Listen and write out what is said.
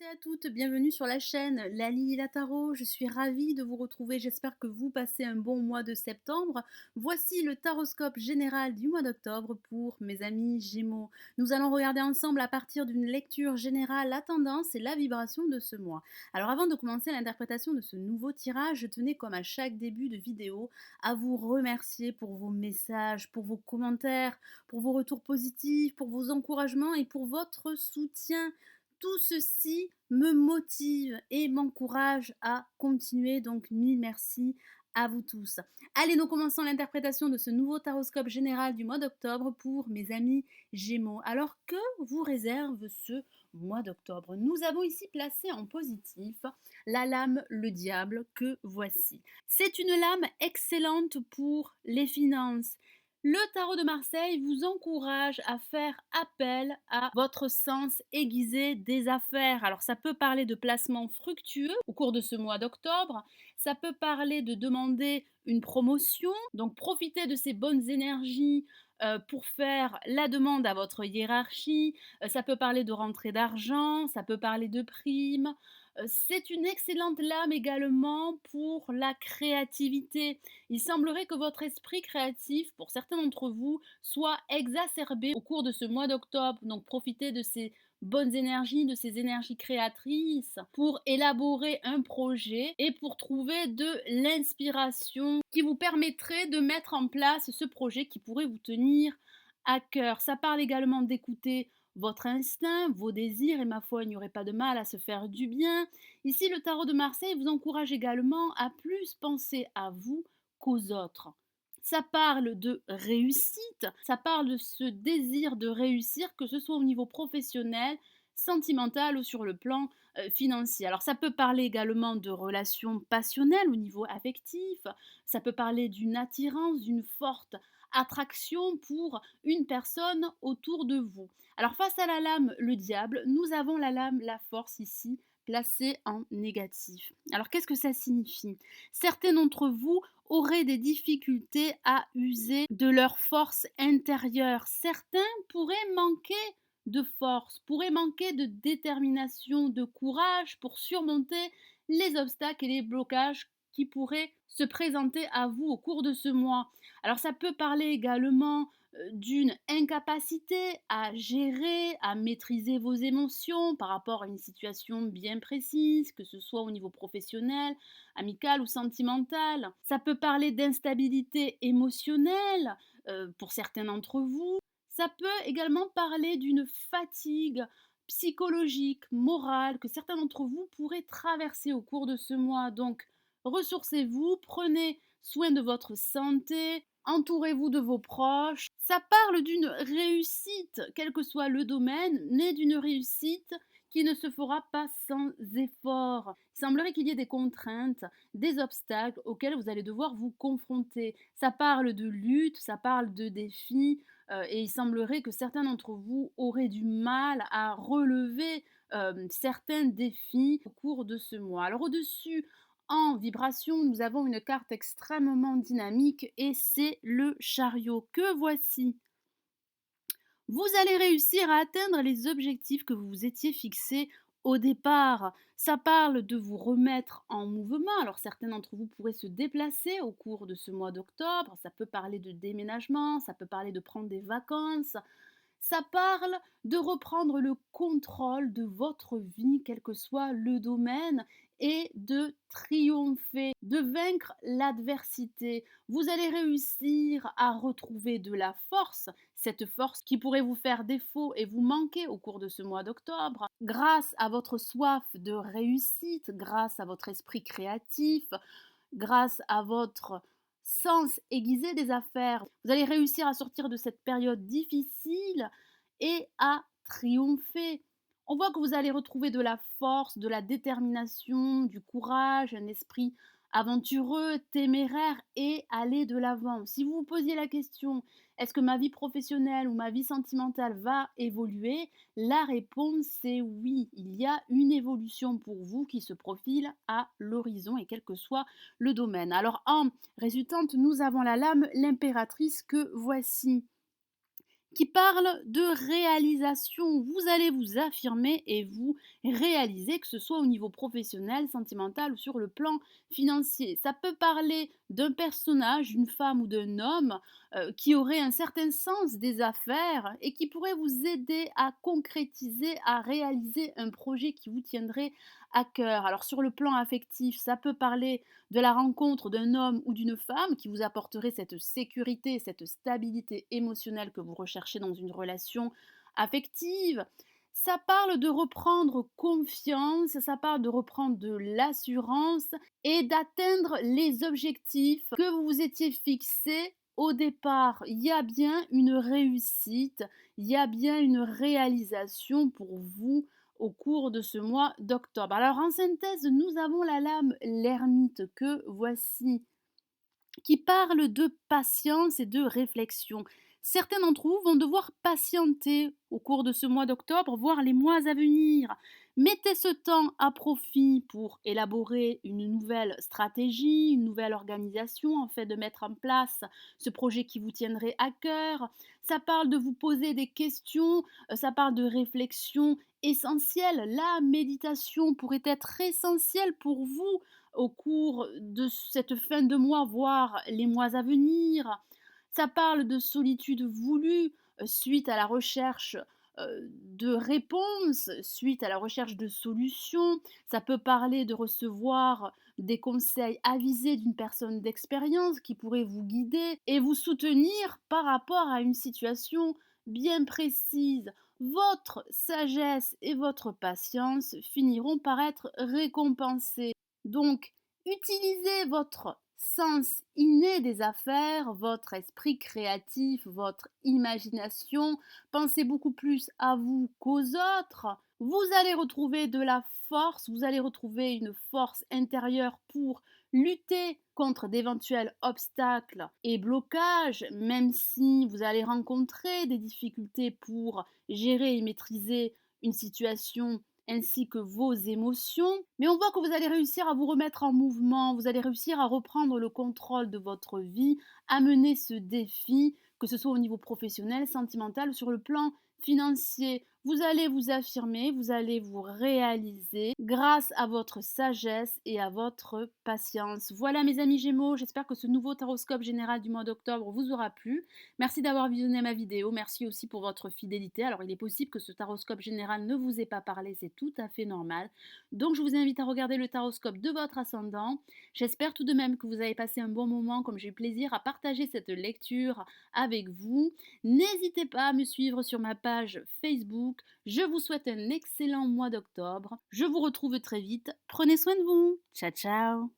Et à toutes, bienvenue sur la chaîne Lali la Tarot. Je suis ravie de vous retrouver. J'espère que vous passez un bon mois de septembre. Voici le taroscope général du mois d'octobre pour mes amis Gémeaux. Nous allons regarder ensemble à partir d'une lecture générale la tendance et la vibration de ce mois. Alors avant de commencer l'interprétation de ce nouveau tirage, je tenais comme à chaque début de vidéo à vous remercier pour vos messages, pour vos commentaires, pour vos retours positifs, pour vos encouragements et pour votre soutien. Tout ceci me motive et m'encourage à continuer, donc mille merci à vous tous. Allez, nous commençons l'interprétation de ce nouveau taroscope général du mois d'octobre pour mes amis Gémeaux. Alors, que vous réserve ce mois d'octobre? Nous avons ici placé en positif la lame le diable que voici. C'est une lame excellente pour les finances. Le tarot de Marseille vous encourage à faire appel à votre sens aiguisé des affaires. Alors ça peut parler de placements fructueux au cours de ce mois d'octobre, ça peut parler de demander une promotion, donc profitez de ces bonnes énergies pour faire la demande à votre hiérarchie. Ça peut parler de rentrée d'argent, ça peut parler de primes. C'est une excellente lame également pour la créativité. Il semblerait que votre esprit créatif, pour certains d'entre vous, soit exacerbé au cours de ce mois d'octobre. Donc profitez de ces bonnes énergies, de ces énergies créatrices pour élaborer un projet et pour trouver de l'inspiration qui vous permettrait de mettre en place ce projet qui pourrait vous tenir à cœur. Ça parle également d'écouter votre instinct, vos désirs, et ma foi, il n'y aurait pas de mal à se faire du bien. Ici, le tarot de Marseille vous encourage également à plus penser à vous qu'aux autres. Ça parle de réussite, ça parle de ce désir de réussir, que ce soit au niveau professionnel, sentimental ou sur le plan financier. Alors ça peut parler également de relations passionnelles au niveau affectif, ça peut parler d'une attirance, d'une forte attraction pour une personne autour de vous. Alors face à la lame le diable, nous avons la lame la force ici placée en négatif. Alors qu'est-ce que ça signifie? Certains d'entre vous auraient des difficultés à user de leur force intérieure. Certains pourraient manquer de force, pourraient manquer de détermination, de courage pour surmonter les obstacles et les blocages qui pourraient se présenter à vous au cours de ce mois. Alors ça peut parler également d'une incapacité à gérer, à maîtriser vos émotions par rapport à une situation bien précise, que ce soit au niveau professionnel, amical ou sentimental. Ça peut parler d'instabilité émotionnelle pour certains d'entre vous. Ça peut également parler d'une fatigue psychologique, morale, que certains d'entre vous pourraient traverser au cours de ce mois. Donc, ressourcez-vous, prenez soin de votre santé, entourez-vous de vos proches. Ça parle d'une réussite, quel que soit le domaine, mais d'une réussite qui ne se fera pas sans effort. Il semblerait qu'il y ait des contraintes, des obstacles auxquels vous allez devoir vous confronter. Ça parle de lutte, ça parle de défis, et il semblerait que certains d'entre vous auraient du mal à relever certains défis au cours de ce mois. Alors au-dessus, en vibration, nous avons une carte extrêmement dynamique et c'est le chariot que voici. Vous allez réussir à atteindre les objectifs que vous vous étiez fixés au départ. Ça parle de vous remettre en mouvement. Alors certains d'entre vous pourraient se déplacer au cours de ce mois d'octobre. Ça peut parler de déménagement, ça peut parler de prendre des vacances. Ça parle de reprendre le contrôle de votre vie, quel que soit le domaine, et de triompher, de vaincre l'adversité. Vous allez réussir à retrouver de la force, cette force qui pourrait vous faire défaut et vous manquer au cours de ce mois d'octobre, grâce à votre soif de réussite, grâce à votre esprit créatif, grâce à votre sens aiguisé des affaires. Vous allez réussir à sortir de cette période difficile et à triompher. On voit que vous allez retrouver de la force, de la détermination, du courage, un esprit aventureux, téméraire et aller de l'avant. Si vous vous posiez la question, est-ce que ma vie professionnelle ou ma vie sentimentale va évoluer? La réponse est oui. Il y a une évolution pour vous qui se profile à l'horizon et quel que soit le domaine. Alors en résultante, nous avons la lame, l'impératrice que voici, qui parle de réalisation. Vous allez vous affirmer et vous réaliser, que ce soit au niveau professionnel, sentimental ou sur le plan financier. Ça peut parler d'un personnage, d'une femme ou d'un homme qui aurait un certain sens des affaires et qui pourrait vous aider à concrétiser, à réaliser un projet qui vous tiendrait à cœur. Alors sur le plan affectif, ça peut parler de la rencontre d'un homme ou d'une femme qui vous apporterait cette sécurité, cette stabilité émotionnelle que vous recherchez dans une relation affective. Ça parle de reprendre confiance, ça parle de reprendre de l'assurance et d'atteindre les objectifs que vous vous étiez fixés au départ. Il y a bien une réussite, il y a bien une réalisation pour vous au cours de ce mois d'octobre. Alors en synthèse, nous avons la lame l'ermite que voici, qui parle de patience et de réflexion. Certains d'entre vous vont devoir patienter au cours de ce mois d'octobre, voire les mois à venir. Mettez ce temps à profit pour élaborer une nouvelle stratégie, une nouvelle organisation, en fait de mettre en place ce projet qui vous tiendrait à cœur. Ça parle de vous poser des questions, ça parle de réflexion essentielle. La méditation pourrait être essentielle pour vous au cours de cette fin de mois, voire les mois à venir. Ça parle de solitude voulue suite à la recherche de réponses, suite à la recherche de solutions. Ça peut parler de recevoir des conseils avisés d'une personne d'expérience qui pourrait vous guider et vous soutenir par rapport à une situation bien précise. Votre sagesse et votre patience finiront par être récompensées. Donc, utilisez votre sens inné des affaires, votre esprit créatif, votre imagination. Pensez beaucoup plus à vous qu'aux autres. Vous allez retrouver de la force, vous allez retrouver une force intérieure pour lutter contre d'éventuels obstacles et blocages, même si vous allez rencontrer des difficultés pour gérer et maîtriser une situation ainsi que vos émotions. Mais on voit que vous allez réussir à vous remettre en mouvement, vous allez réussir à reprendre le contrôle de votre vie, à mener ce défi, que ce soit au niveau professionnel, sentimental ou sur le plan financier. Vous allez vous affirmer, vous allez vous réaliser grâce à votre sagesse et à votre patience. Voilà mes amis Gémeaux, j'espère que ce nouveau taroscope général du mois d'octobre vous aura plu. Merci d'avoir visionné ma vidéo, merci aussi pour votre fidélité. Alors il est possible que ce taroscope général ne vous ait pas parlé, c'est tout à fait normal. Donc je vous invite à regarder le taroscope de votre ascendant. J'espère tout de même que vous avez passé un bon moment, comme j'ai eu plaisir à partager cette lecture avec vous. N'hésitez pas à me suivre sur ma page Facebook. Je vous souhaite un excellent mois d'octobre. Je vous retrouve très vite. Prenez soin de vous. Ciao ciao.